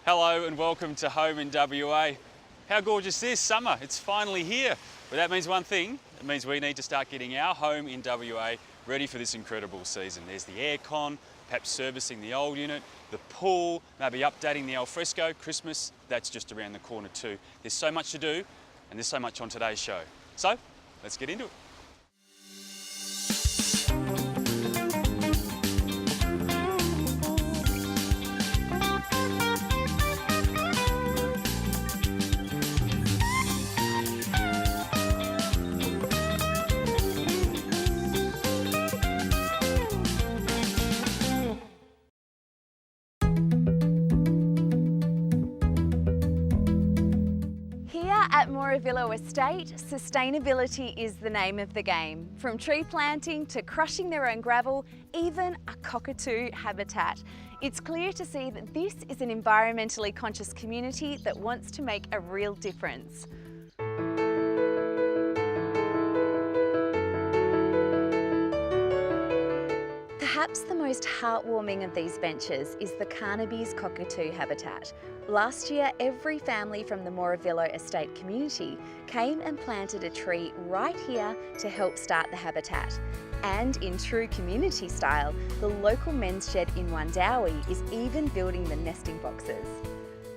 Hello and welcome to home in WA. How gorgeous is summer? It's finally here. But that means one thing, it means we need to start getting our home in WA ready for this incredible season. There's the aircon, perhaps servicing the old unit, the pool, maybe updating the alfresco. Christmas, that's just around the corner too. There's so much to do and there's so much on today's show. So, let's get into it. At Moravillo Estate, sustainability is the name of the game. From tree planting to crushing their own gravel, even a cockatoo habitat. It's clear to see that this is an environmentally conscious community that wants to make a real difference. Perhaps the most heartwarming of these ventures is the Carnaby's cockatoo habitat. Last year, every family from the Moravillo Estate community came and planted a tree right here to help start the habitat. And in true community style, the local men's shed in Wandowie is even building the nesting boxes.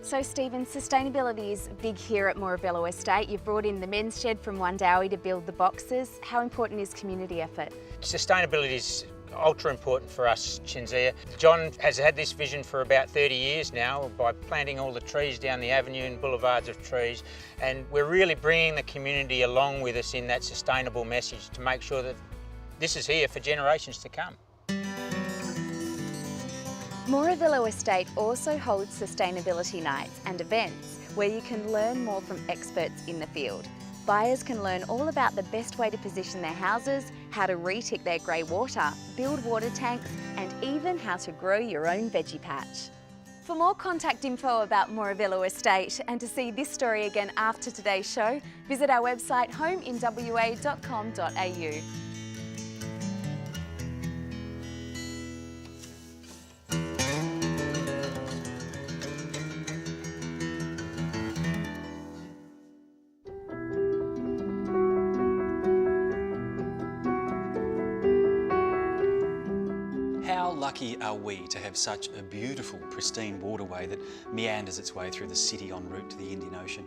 So Stephen, sustainability is big here at Moravillo Estate. You've brought in the men's shed from Wandowie to build the boxes. How important is community effort? Sustainability is ultra important for us, Shinzia. John has had this vision for about 30 years now by planting all the trees down the avenue and boulevards of trees, and we're really bringing the community along with us in that sustainable message to make sure that this is here for generations to come. Moravillo Estate also holds sustainability nights and events where you can learn more from experts in the field. Buyers can learn all about the best way to position their houses, how to re-tick their grey water, build water tanks, and even how to grow your own veggie patch. For more contact info about Moravillo Estate and to see this story again after today's show, visit our website homeinwa.com.au. How lucky are we to have such a beautiful, pristine waterway that meanders its way through the city en route to the Indian Ocean.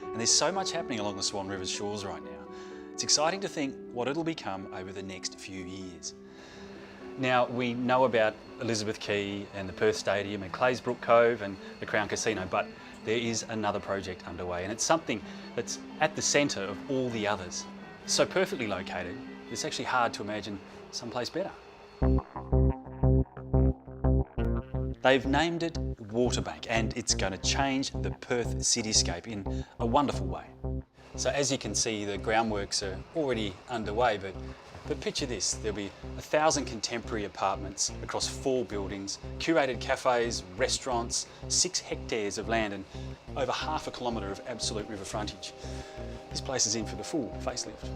And there's so much happening along the Swan River's shores right now. It's exciting to think what it'll become over the next few years. Now, we know about Elizabeth Quay and the Perth Stadium and Claysbrook Cove and the Crown Casino, but there is another project underway, and it's something that's at the centre of all the others. So perfectly located, it's actually hard to imagine someplace better. They've named it Waterbank, and it's going to change the Perth cityscape in a wonderful way. So as you can see, the groundworks are already underway, but picture this, there'll be 1,000 contemporary apartments across 4 buildings, curated cafes, restaurants, 6 hectares of land and over half a kilometre of absolute river frontage. This place is in for the full facelift.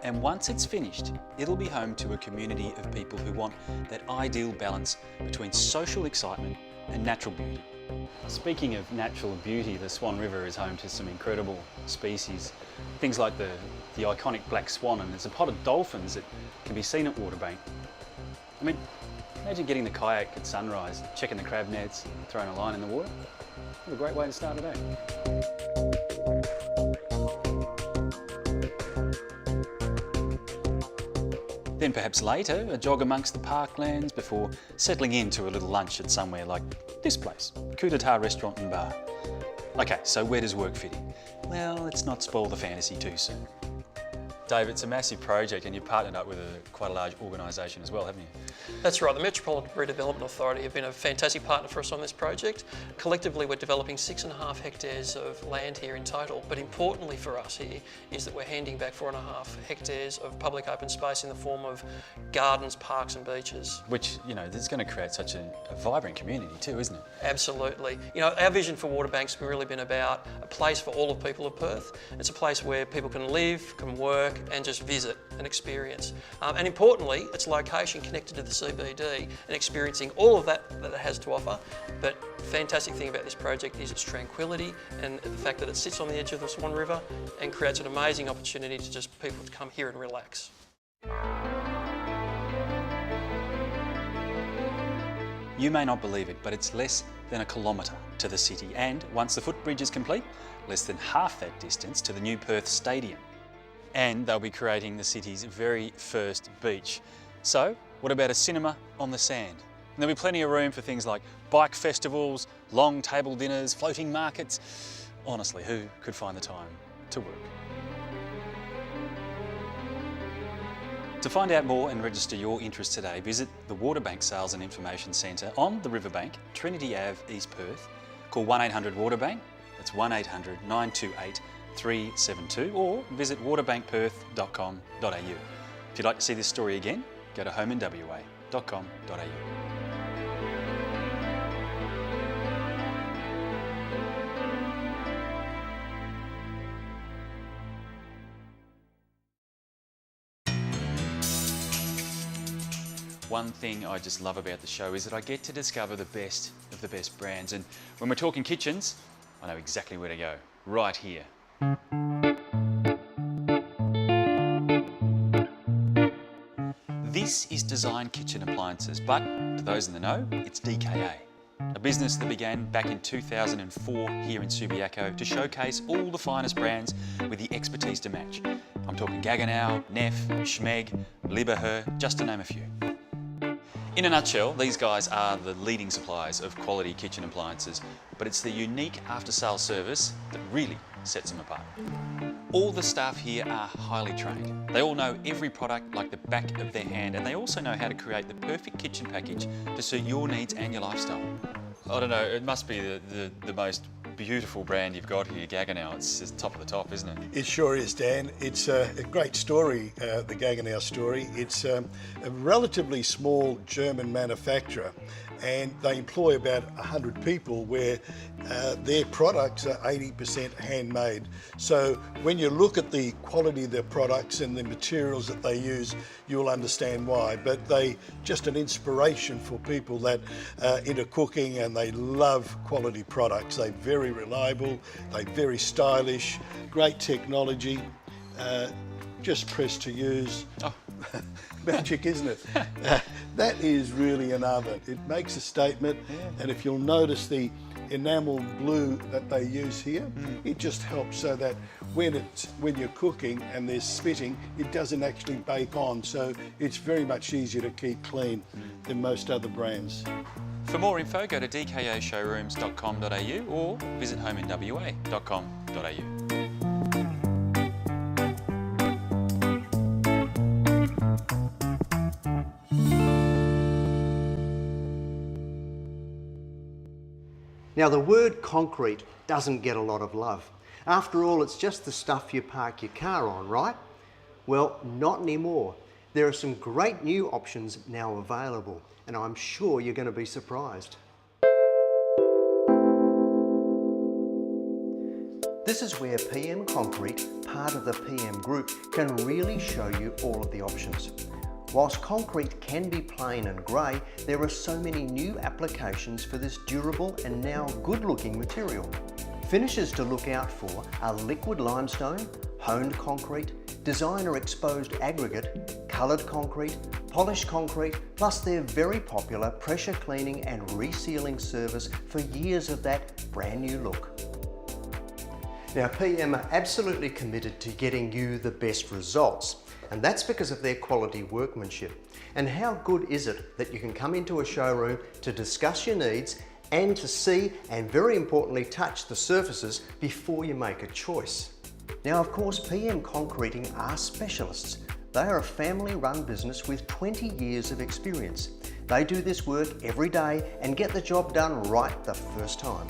And once it's finished, it'll be home to a community of people who want that ideal balance between social excitement and natural beauty. Speaking of natural beauty, the Swan River is home to some incredible species. Things like the iconic black swan, and there's a pod of dolphins that can be seen at Waterbank. I mean, imagine getting the kayak at sunrise, checking the crab nets, throwing a line in the water. What a great way to start a day. Then perhaps later, a jog amongst the parklands before settling into a little lunch at somewhere like this place, Coup d'Etat Restaurant and Bar. Okay, so where does work fit in? Well, let's not spoil the fantasy too soon. Dave, it's a massive project and you've partnered up with quite a large organisation as well, haven't you? That's right, the Metropolitan Redevelopment Authority have been a fantastic partner for us on this project. Collectively, we're developing 6.5 hectares of land here in total, but importantly for us here is that we're handing back 4.5 hectares of public open space in the form of gardens, parks and beaches. Which, you know, this is going to create such a vibrant community too, isn't it? Absolutely. You know, our vision for Waterbank's really been about a place for all of people of Perth. It's a place where people can live, can work and just visit. and experience. And importantly, its location connected to the CBD and experiencing all of that it has to offer. But fantastic thing about this project is its tranquility and the fact that it sits on the edge of the Swan River and creates an amazing opportunity to just people to come here and relax. You may not believe it, but it's less than a kilometre to the city, and once the footbridge is complete, less than half that distance to the new Perth Stadium. And they'll be creating the city's very first beach. So, what about a cinema on the sand? And there'll be plenty of room for things like bike festivals, long table dinners, floating markets. Honestly, who could find the time to work? To find out more and register your interest today, visit the Waterbank Sales and Information Centre on the Riverbank, Trinity Ave, East Perth. Call 1800 Waterbank, that's 1800 928 372, or visit waterbankperth.com.au. If you'd like to see this story again, go to homeinwa.com.au. One thing I just love about the show is that I get to discover the best of the best brands, and when we're talking kitchens, I know exactly where to go, right here. This is Design Kitchen Appliances, but to those in the know, it's DKA. A business that began back in 2004 here in Subiaco to showcase all the finest brands with the expertise to match. I'm talking Gaggenau, Neff, Schmeg, Lieberherr, just to name a few. In a nutshell, these guys are the leading suppliers of quality kitchen appliances, but it's the unique after-sales service that really sets them apart. All the staff here are highly trained. They all know every product like the back of their hand, and they also know how to create the perfect kitchen package to suit your needs and your lifestyle. I don't know, it must be the most beautiful brand you've got here, Gaggenau. It's just top of the top, isn't it? It sure is, Dan. It's a great story, the Gaggenau story. It's a relatively small German manufacturer, and they employ about 100 people, where their products are 80% handmade. So when you look at the quality of their products and the materials that they use, you'll understand why. But they just an inspiration for people that are into cooking and they love quality products. They're very reliable, they're very stylish, great technology, just press to use. Oh. Magic, isn't it? That is really an oven. It makes a statement, and if you'll notice the enamel blue that they use here, it just helps so that when you're cooking and there's spitting, it doesn't actually bake on, so it's very much easier to keep clean than most other brands. For more info, go to dkashowrooms.com.au or visit homeinwa.com.au. Now, the word concrete doesn't get a lot of love. After all, it's just the stuff you park your car on, right? Well, not anymore. There are some great new options now available, and I'm sure you're going to be surprised. This is where PM Concrete, part of the PM Group, can really show you all of the options. Whilst concrete can be plain and grey, there are so many new applications for this durable and now good-looking material. Finishes to look out for are liquid limestone, honed concrete, designer exposed aggregate, coloured concrete, polished concrete, plus their very popular pressure cleaning and resealing service for years of that brand new look. Now, PM are absolutely committed to getting you the best results, and that's because of their quality workmanship. And how good is it that you can come into a showroom to discuss your needs and to see and, very importantly, touch the surfaces before you make a choice. Now, of course, PM Concreting are specialists. They are a family-run business with 20 years of experience. They do this work every day and get the job done right the first time.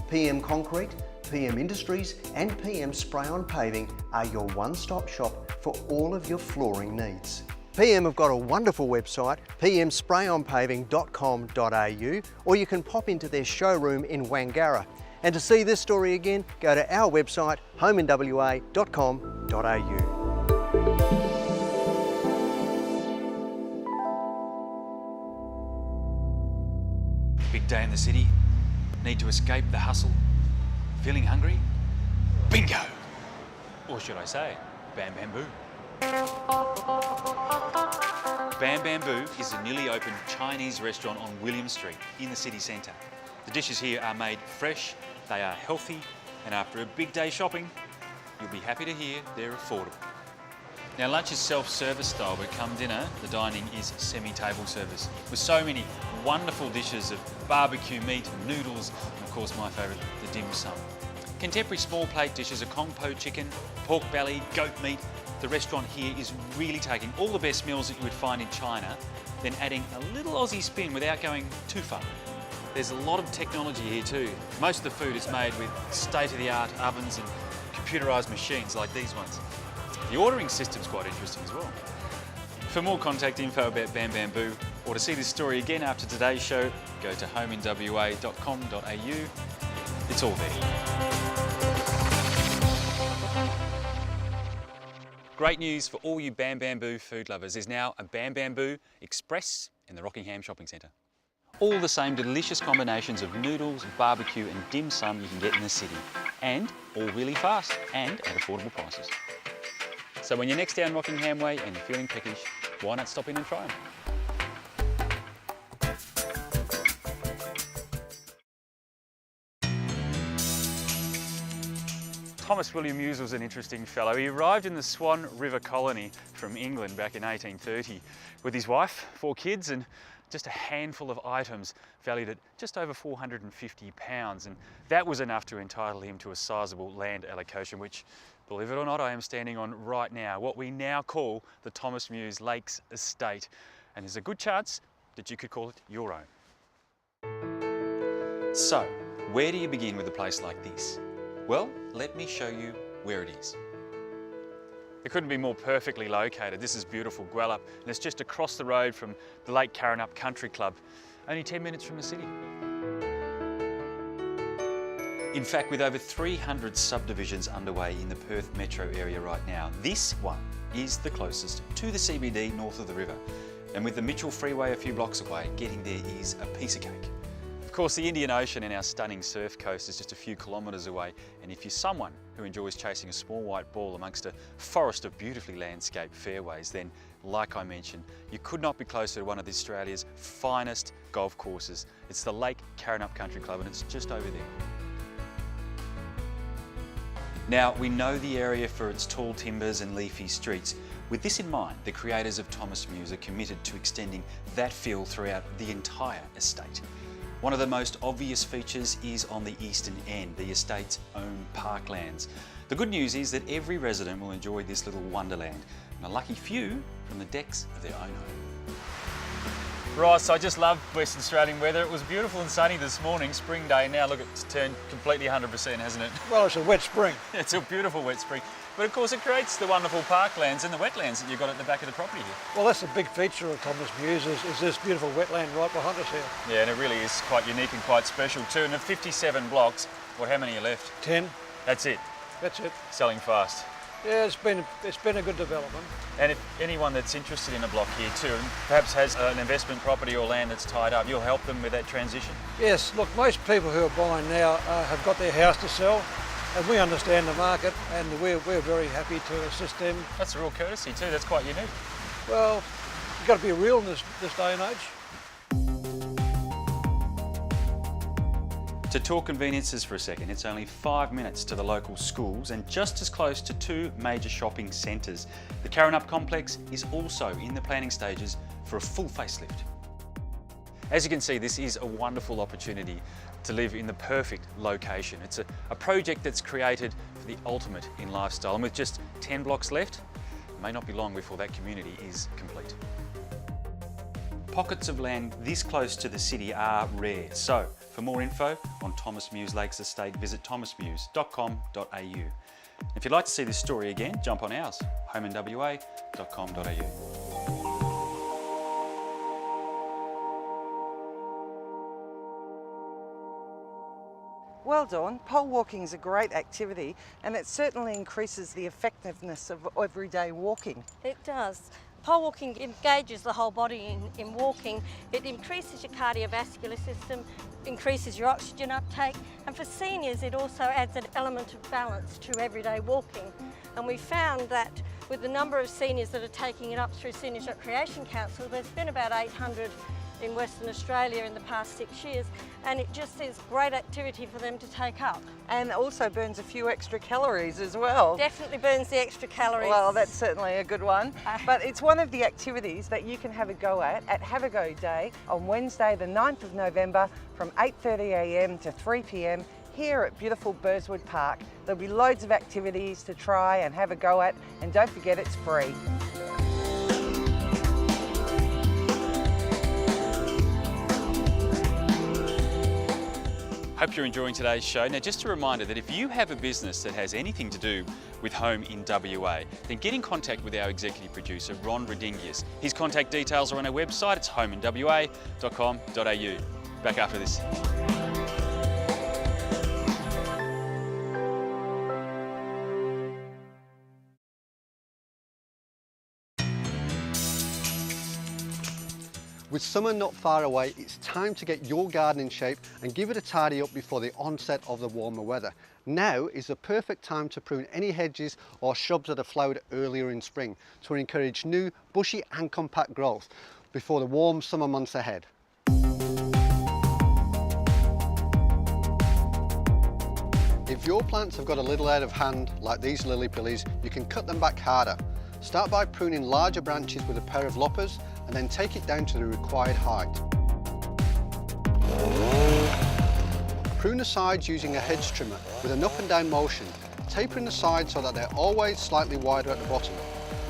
PM Concrete, PM Industries and PM Spray On Paving are your one-stop shop for all of your flooring needs. PM have got a wonderful website, pmsprayonpaving.com.au, or you can pop into their showroom in Wangara. And to see this story again, go to our website, homeinwa.com.au. big day in the city? Need to escape the hustle? Feeling hungry? Bingo! Or should I say, Bam Bam Boo. Bam Bam Boo is a newly opened Chinese restaurant on William Street in the city centre. The dishes here are made fresh, they are healthy, and after a big day shopping, you'll be happy to hear they're affordable. Now, lunch is self-service style, but come dinner, the dining is semi-table service with so many wonderful dishes of barbecue meat, noodles, and of course my favourite, the dim sum. Contemporary small plate dishes are kung po chicken, pork belly, goat meat. The restaurant here is really taking all the best meals that you would find in China, then adding a little Aussie spin without going too far. There's a lot of technology here too. Most of the food is made with state-of-the-art ovens and computerised machines like these ones. The ordering system's quite interesting as well. For more contact info about Bam Bam Boo, or to see this story again after today's show, go to homeinwa.com.au. It's all there. Great news for all you Bam Bam Boo food lovers. There's now a Bam Bam Boo Express in the Rockingham Shopping Centre. All the same delicious combinations of noodles, barbecue and dim sum you can get in the city. And all really fast and at affordable prices. So when you're next down Rockingham Way and you're feeling peckish, why not stop in and try them? Thomas William Hughes was an interesting fellow. He arrived in the Swan River colony from England back in 1830 with his wife, 4 kids and just a handful of items valued at just over £450. And that was enough to entitle him to a sizable land allocation, which, believe it or not, I am standing on right now, what we now call the Thomas Muse Lakes Estate. And there's a good chance that you could call it your own. So, where do you begin with a place like this? Well, let me show you where it is. It couldn't be more perfectly located. This is beautiful Gwelup, and it's just across the road from the Lake Karrinyup Country Club, only 10 minutes from the city. In fact, with over 300 subdivisions underway in the Perth metro area right now, this one is the closest to the CBD north of the river. And with the Mitchell Freeway a few blocks away, getting there is a piece of cake. Of course, the Indian Ocean and our stunning surf coast is just a few kilometres away, and if you're someone who enjoys chasing a small white ball amongst a forest of beautifully landscaped fairways, then, like I mentioned, you could not be closer to one of Australia's finest golf courses. It's the Lake Karrinyup Country Club, and it's just over there. Now, we know the area for its tall timbers and leafy streets. With this in mind, the creators of Thomas Muse are committed to extending that feel throughout the entire estate. One of the most obvious features is on the eastern end, the estate's own parklands. The good news is that every resident will enjoy this little wonderland, and a lucky few from the decks of their own home. Ross, I just love Western Australian weather. It was beautiful and sunny this morning, spring day. Now look, it's turned completely 100%, hasn't it? Well, it's a wet spring. It's a beautiful wet spring. But of course it creates the wonderful parklands and the wetlands that you've got at the back of the property here. Well, that's a big feature of Thomas Muse is this beautiful wetland right behind us here. Yeah, and it really is quite unique and quite special too. And of 57 blocks, what, how many are left? 10. That's it. That's it. Selling fast. Yeah, it's been a good development. And if anyone that's interested in a block here too, and perhaps has an investment property or land that's tied up, you'll help them with that transition. Yes, look, most people who are buying now have got their house to sell, and we understand the market, and we're very happy to assist them. That's a real courtesy too. That's quite unique. Well, you've got to be real in this day and age. To talk conveniences for a second, it's only 5 minutes to the local schools and just as close to 2 major shopping centres. The Karrinyup complex is also in the planning stages for a full facelift. As you can see, this is a wonderful opportunity to live in the perfect location. It's a project that's created for the ultimate in lifestyle, and with just 10 blocks left, it may not be long before that community is complete. Pockets of land this close to the city are rare, so for more info on Thomas Muse Lakes Estate, visit thomasmuse.com.au. If you'd like to see this story again, jump on ours, homeinwa.com.au. Well, Dawn, pole walking is a great activity and it certainly increases the effectiveness of everyday walking. It does. Pole walking engages the whole body in walking. It increases your cardiovascular system, increases your oxygen uptake, and for seniors it also adds an element of balance to everyday walking. And we found that with the number of seniors that are taking it up through Seniors Recreation Council, there's been about 800 in Western Australia in the past 6 years, and it just is great activity for them to take up. And also burns a few extra calories as well. Definitely burns the extra calories. Well, that's certainly a good one. But it's one of the activities that you can have a go at Have a Go Day on Wednesday the 9th of November from 8:30 a.m. to 3 p.m. here at beautiful Burswood Park. There'll be loads of activities to try and have a go at, and don't forget it's free. Hope you're enjoying today's show. Now, just a reminder that if you have a business that has anything to do with home in WA, then get in contact with our executive producer, Ron Redingius. His contact details are on our website. It's homeinwa.com.au. Back after this. With summer not far away, it's time to get your garden in shape and give it a tidy up before the onset of the warmer weather. Now is the perfect time to prune any hedges or shrubs that have flowered earlier in spring to encourage new bushy and compact growth before the warm summer months ahead. If your plants have got a little out of hand, like these lily pillies, you can cut them back harder. Start by pruning larger branches with a pair of loppers and then take it down to the required height. Prune the sides using a hedge trimmer with an up and down motion, tapering the sides so that they're always slightly wider at the bottom.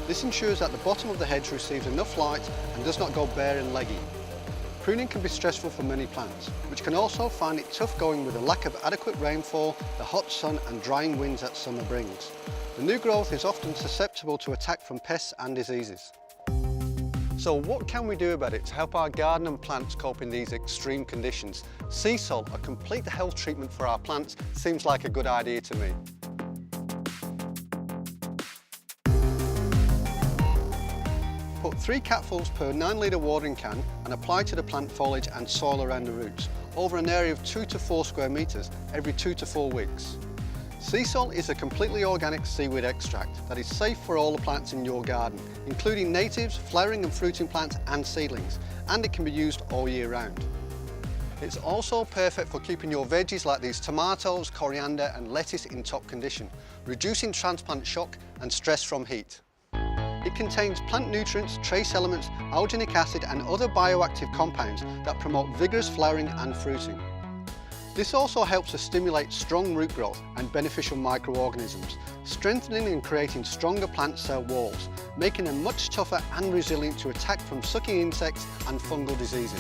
This ensures that the bottom of the hedge receives enough light and does not go bare and leggy. Pruning can be stressful for many plants, which can also find it tough going with the lack of adequate rainfall, the hot sun and drying winds that summer brings. The new growth is often susceptible to attack from pests and diseases. So what can we do about it to help our garden and plants cope in these extreme conditions? Sea salt, a complete health treatment for our plants, seems like a good idea to me. Put 3 capfuls per 9 litre watering can and apply to the plant foliage and soil around the roots over an area of 2 to 4 square metres every 2 to 4 weeks. Sea salt is a completely organic seaweed extract that is safe for all the plants in your garden, including natives, flowering and fruiting plants and seedlings, and it can be used all year round. It's also perfect for keeping your veggies like these tomatoes, coriander and lettuce in top condition, reducing transplant shock and stress from heat. It contains plant nutrients, trace elements, alginic acid and other bioactive compounds that promote vigorous flowering and fruiting. This also helps to stimulate strong root growth and beneficial microorganisms, strengthening and creating stronger plant cell walls, making them much tougher and resilient to attack from sucking insects and fungal diseases.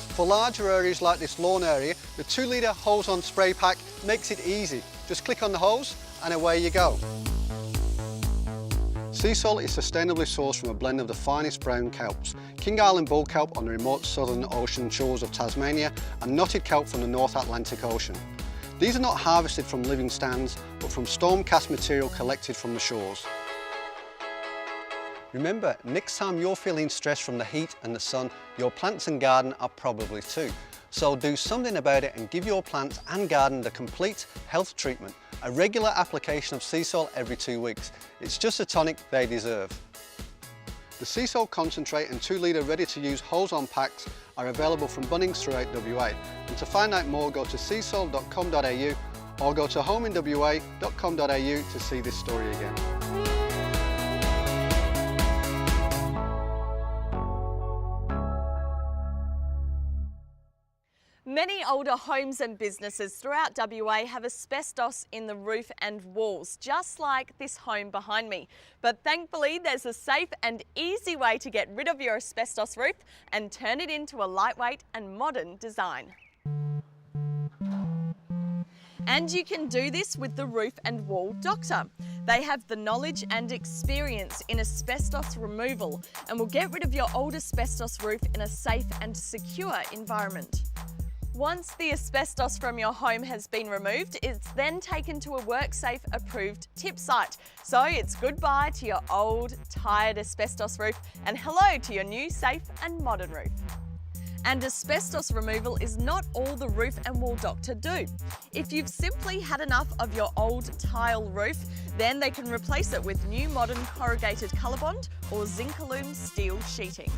For larger areas like this lawn area, the 2 litre hose-on spray pack makes it easy. Just click on the hose and away you go. Sea salt is sustainably sourced from a blend of the finest brown kelps, King Island bull kelp on the remote southern ocean shores of Tasmania and knotted kelp from the North Atlantic Ocean. These are not harvested from living stands, but from storm-cast material collected from the shores. Remember, next time you're feeling stressed from the heat and the sun, your plants and garden are probably too. So do something about it and give your plants and garden the complete health treatment, a regular application of sea salt every 2 weeks. It's just a tonic they deserve. The sea salt concentrate and 2 litre ready-to-use hose-on packs are available from Bunnings throughout WA. And to find out more, go to seasalt.com.au or go to homeinwa.com.au to see this story again. Many older homes and businesses throughout WA have asbestos in the roof and walls, just like this home behind me. But thankfully, there's a safe and easy way to get rid of your asbestos roof and turn it into a lightweight and modern design. And you can do this with the Roof and Wall Doctor. They have the knowledge and experience in asbestos removal and will get rid of your old asbestos roof in a safe and secure environment. Once the asbestos from your home has been removed, it's then taken to a WorkSafe approved tip site. So it's goodbye to your old, tired asbestos roof and hello to your new, safe and modern roof. And asbestos removal is not all the Roof and Wall Doctor do. If you've simply had enough of your old tile roof, then they can replace it with new modern corrugated colorbond or Zincalume steel sheeting.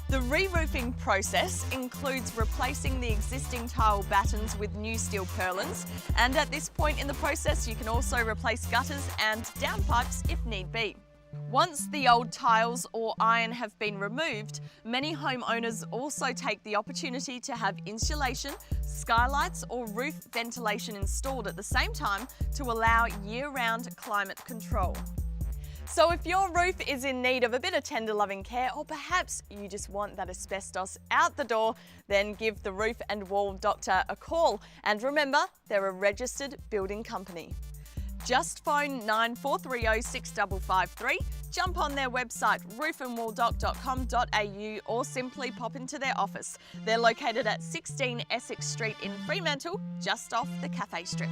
The re-roofing process includes replacing the existing tile battens with new steel purlins, and at this point in the process you can also replace gutters and downpipes if need be. Once the old tiles or iron have been removed, many homeowners also take the opportunity to have insulation, skylights or roof ventilation installed at the same time to allow year-round climate control. So if your roof is in need of a bit of tender loving care, or perhaps you just want that asbestos out the door, then give the Roof and Wall Doctor a call. And remember, they're a registered building company. Just phone 9430 6553, jump on their website roofandwalldoc.com.au or simply pop into their office. They're located at 16 Essex Street in Fremantle, just off the Cafe Strip.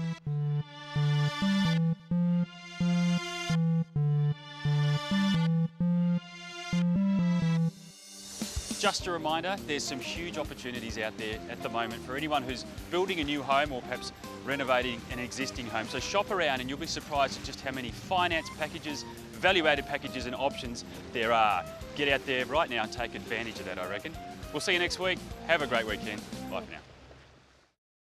Just a reminder, there's some huge opportunities out there at the moment for anyone who's building a new home or perhaps renovating an existing home. So shop around and you'll be surprised at just how many finance packages, value-added packages and options there are. Get out there right now and take advantage of that, I reckon. We'll see you next week. Have a great weekend. Bye for now.